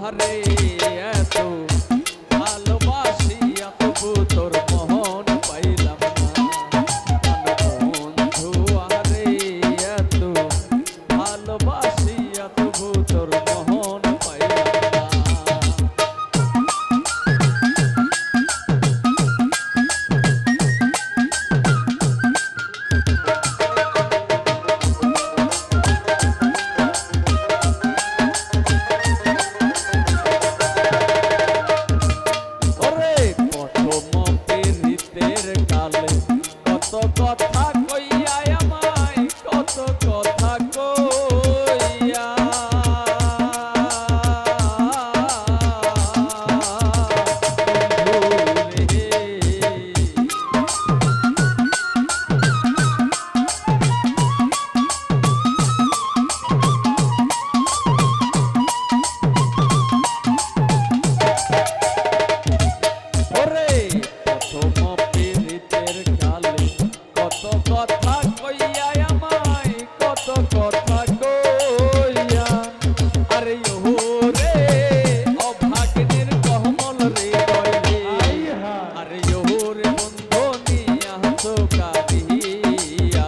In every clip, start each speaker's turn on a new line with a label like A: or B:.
A: আরে এত ভালোবাসিয়া তবু তোর মোহন পাইলাম না বন্ধু। আরে এত ভালোবাসিয়া তবু তোর মোহন পাইলাম না। কত কথা কইয়া আমায় কত কথা কইয়া ওরে প্রথম পীড়িতের কালে কত কথা কইয়া আমায় কত কথা কইয়া। আরে ও রে অভাগিনীর কহমল রে কইলে আরে ও রে বন্ধু নিয়া তো কাঁদিয়া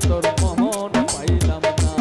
A: তোর মোহন পাইলাম না।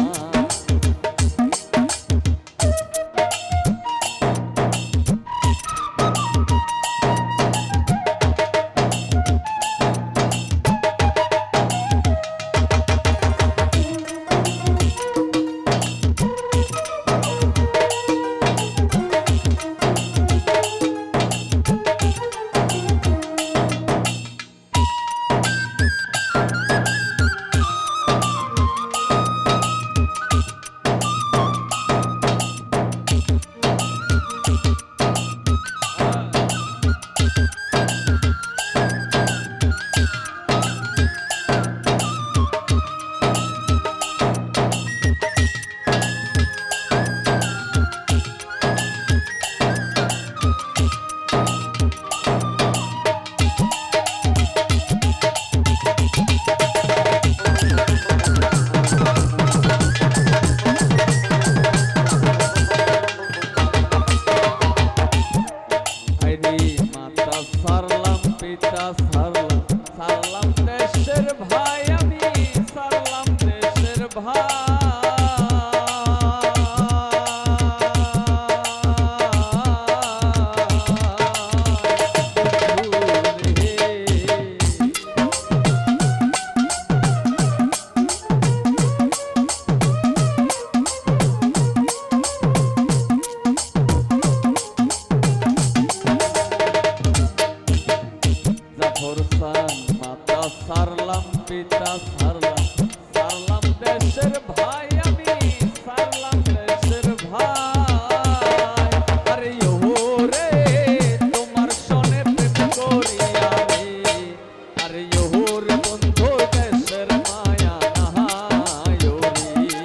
A: মাতা সারলাম পিতা সারলাম সারলাম দেশের ভাই আমি সারলাম দেশের ভাই। মাতা সারলাম পিতা সারলাম সারলাম দেশের ভাই আমি সারলাম দেশের ভাই। আরে ও রে তোমার সনে প্রেম করিয়া রে আরে ও রে বন্ধু দেশের মায়া নাহায় রে।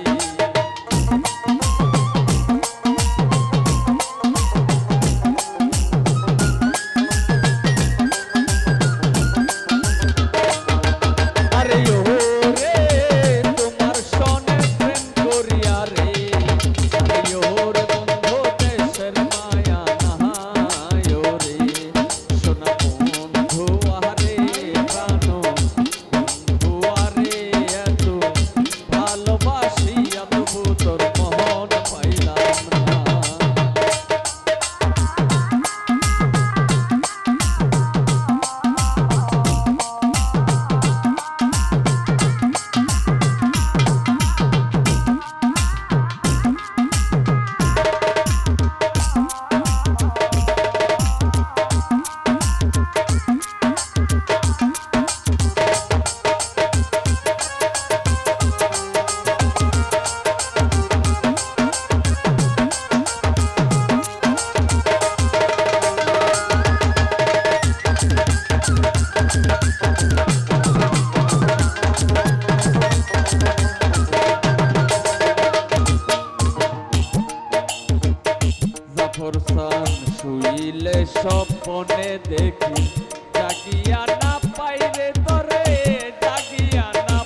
A: আরে ও রে তোমার সনে প্রেম স্বপনে দেখি জাগিয়া না পাই রে তরে জাগিয়া না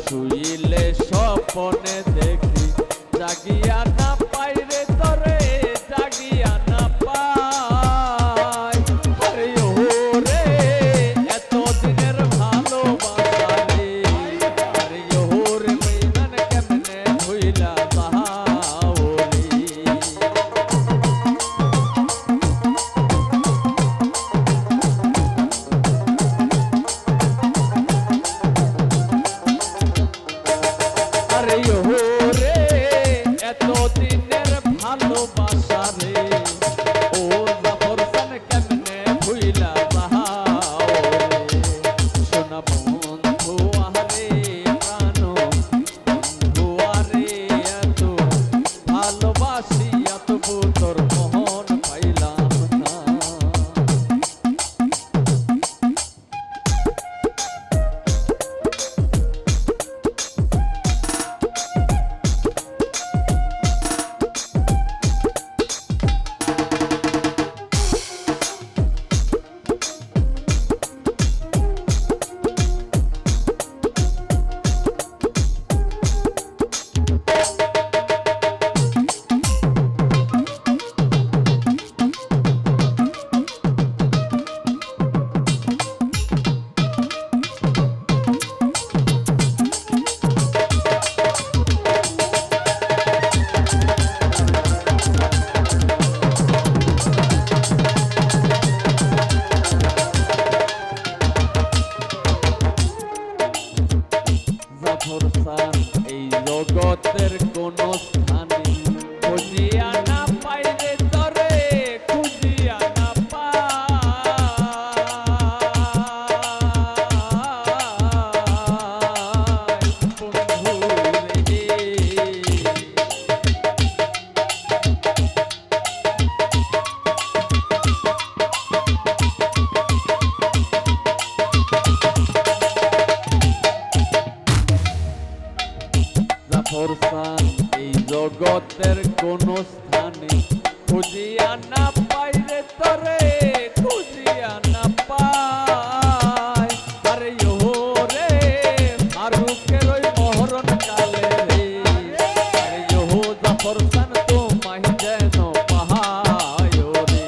A: শুইলে স্বপনে দেখি জাগিয়া না পাই রে তরে জাগিয়া না পাই আরে ও রে এত দিনের ভালোবাসা রে আরে ও রে বেইমান কেমনে হইলা বাহাওরি আরে ও রে এত দিনের ভালোবাসা রে ও জাফর সান কেমনে ভুইলা যাও রে সোনা বন্ধু আরে প্রাণ বন্ধু আরে এত ভালোবাসি এত তোর মহন পাইলাম না জাফরসান এই জগতের কোন স্থানে খুঁজিয়া না পাই রে তরে খুঁজিয়া না পাই বন্ধু রে জাফরসান এই জগতের কোন স্থানে খুঁজিয়া না পাই রে তরে খুঁজিয়া না পাই আরে ও রে ফারুকের ওই মহরণ কালে রে আরে ও জাফরসান তোমায় যেন পাহায় রে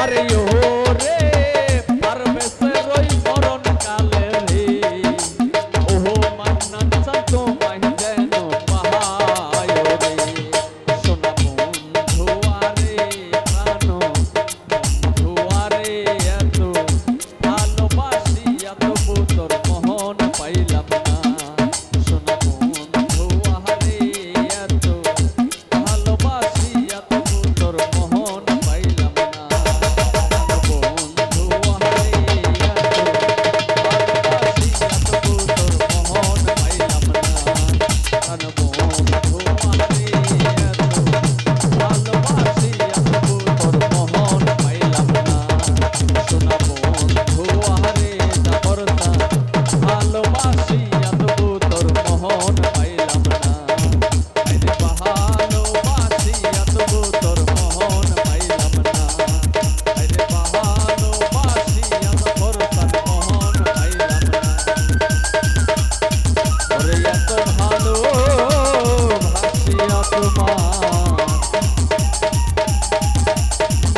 A: আরে ও রে পারবেশের ওই মরণ কালে রে ওহো মান্নান চান তোমায় যেন পাহায় রে সোনা বন্ধু আরে প্রাণ বন্ধু আরে এত ভালোবাসি এত তোর মহন পাইলাম না সোনা বন্ধু আরে এত ভালোবাসি এত তোর মহন পাইলাম না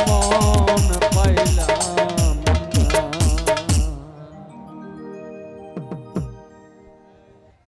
A: মন পাইলাম না।